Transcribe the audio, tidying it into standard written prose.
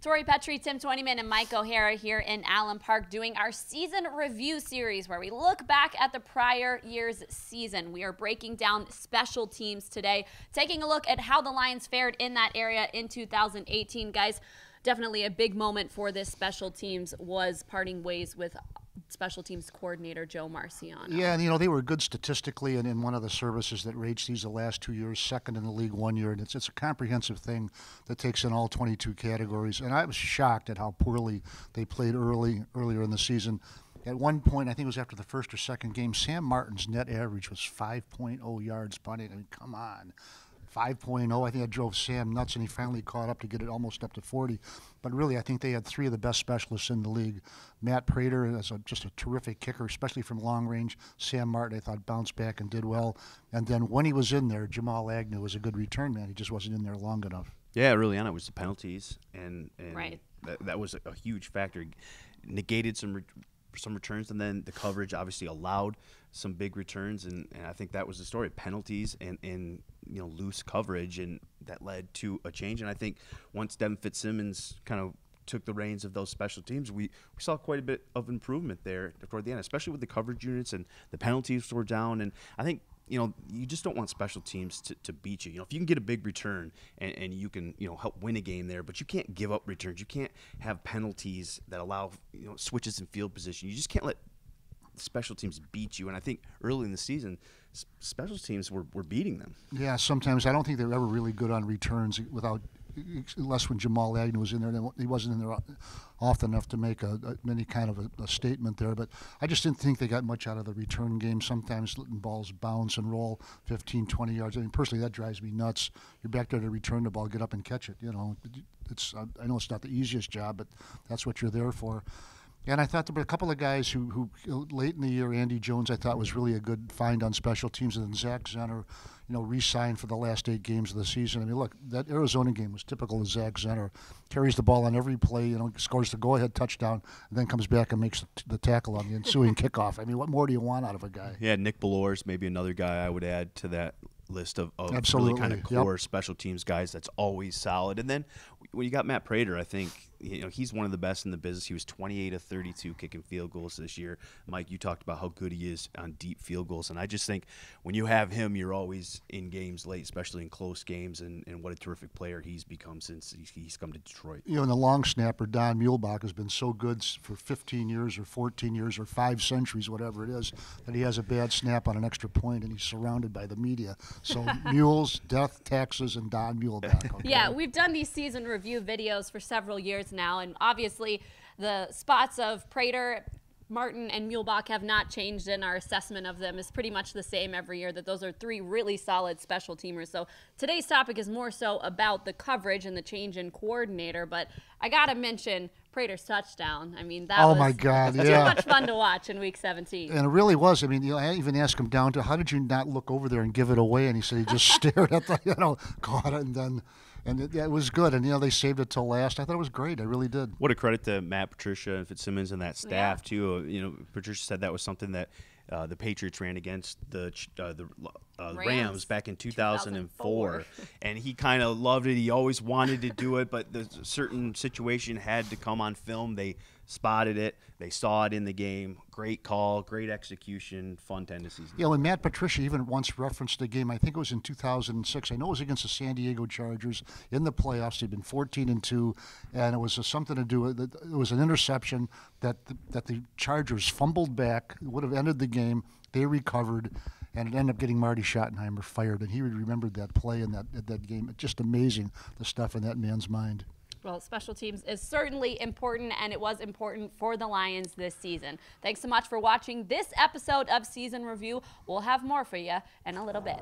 Tori Petry, Twentyman and Mike O'Hara here in Allen Park doing our season review series where we look back at the prior year's season. We are breaking down special teams today, taking a look at how the Lions fared in that area in 2018. Guys, definitely a big moment for this special teams was parting ways with special teams coordinator Joe Marciano. Yeah, and they were good statistically, and in one of the services that rates these the last 2 years, second in the league 1 year, and it's a comprehensive thing that takes in all 22 categories. And I was shocked at how poorly they played earlier in the season. At one point, I think it was after the first or second game, Sam Martin's net average was 5.0 yards punting. I mean, come on. 5.0, I think that drove Sam nuts, and he finally caught up to get it almost up to 40. But really, I think they had three of the best specialists in the league. Matt Prater is just a terrific kicker, especially from long range. Sam Martin, I thought, bounced back and did well. And then when he was in there, Jamal Agnew was a good return man. He just wasn't in there long enough. Yeah, early on it was the penalties, and right. that was a huge factor. Negated some returns, and then the coverage obviously allowed some big returns, and I think that was the story. Penalties and loose coverage, and that led to a change. And I think once Devin Fitzsimmons kind of took the reins of those special teams, we saw quite a bit of improvement there toward the end, especially with the coverage units, and the penalties were down. And I think you just don't want special teams to beat you. If you can get a big return and you can help win a game there, but you can't give up returns. You can't have penalties that allow switches in field position. You just can't let special teams beat you. And I think early in the season, special teams were beating them. Yeah, sometimes I don't think they're ever really good on returns unless when Jamal Agnew was in there. He wasn't in there often enough to make any kind of a statement there. But I just didn't think they got much out of the return game. Sometimes letting balls bounce and roll 15, 20 yards. I mean, personally, that drives me nuts. You're back there to return the ball, get up and catch it. I know it's not the easiest job, but that's what you're there for. And I thought there were a couple of guys who late in the year, Andy Jones, I thought was really a good find on special teams, and then Zach Zenner, re-signed for the last 8 games of the season. I mean, look, that Arizona game was typical of Zach Zenner. Carries the ball on every play, scores the go-ahead touchdown, and then comes back and makes the tackle on the ensuing kickoff. I mean, what more do you want out of a guy? Yeah, Nick Bellores, maybe another guy I would add to that list of Absolutely. Really kind of core special teams guys that's always solid. And then when you got Matt Prater, I think he's one of the best in the business. He was 28 of 32 kicking field goals this year. Mike, you talked about how good he is on deep field goals, and I just think when you have him, you're always in games late, especially in close games, and what a terrific player he's become since he's come to Detroit. And the long snapper, Don Muehlbach, has been so good for 15 years or 14 years or 5 centuries, whatever it is, that he has a bad snap on an extra point, and he's surrounded by the media. So Mules, Death, Taxes, and Don Muehlbach. Okay? Yeah, we've done these season review videos for several years now, and obviously the spots of Prater, Martin, and Muehlbach have not changed, and our assessment of them is pretty much the same every year, that those are 3 really solid special teamers. So today's topic is more so about the coverage and the change in coordinator, but I got to mention Prater's touchdown. I mean, that was my God, too much fun to watch in Week 17. And it really was. I mean, I even asked him down to, how did you not look over there and give it away? And he said he just stared at the, caught it, and then... And it was good, and they saved it till last. I thought it was great. I really did. What a credit to Matt Patricia and Fitzsimmons and that staff too. Patricia said that was something that the Patriots ran against the Rams back in 2004, and he kind of loved it. He always wanted to do it, but the certain situation had to come on film. They spotted it. They saw it in the game. Great call, great execution, fun to end the season. Yeah, when Matt Patricia even once referenced the game, I think it was in 2006. I know it was against the San Diego Chargers in the playoffs. They'd been 14-2, and it was something to do with it. It was an interception that the Chargers fumbled back. It would have ended the game. They recovered, and it ended up getting Marty Schottenheimer fired, and he remembered that play in that game. It's just amazing, the stuff in that man's mind. Well, special teams is certainly important, and it was important for the Lions this season. Thanks so much for watching this episode of Season Review. We'll have more for you in a little bit.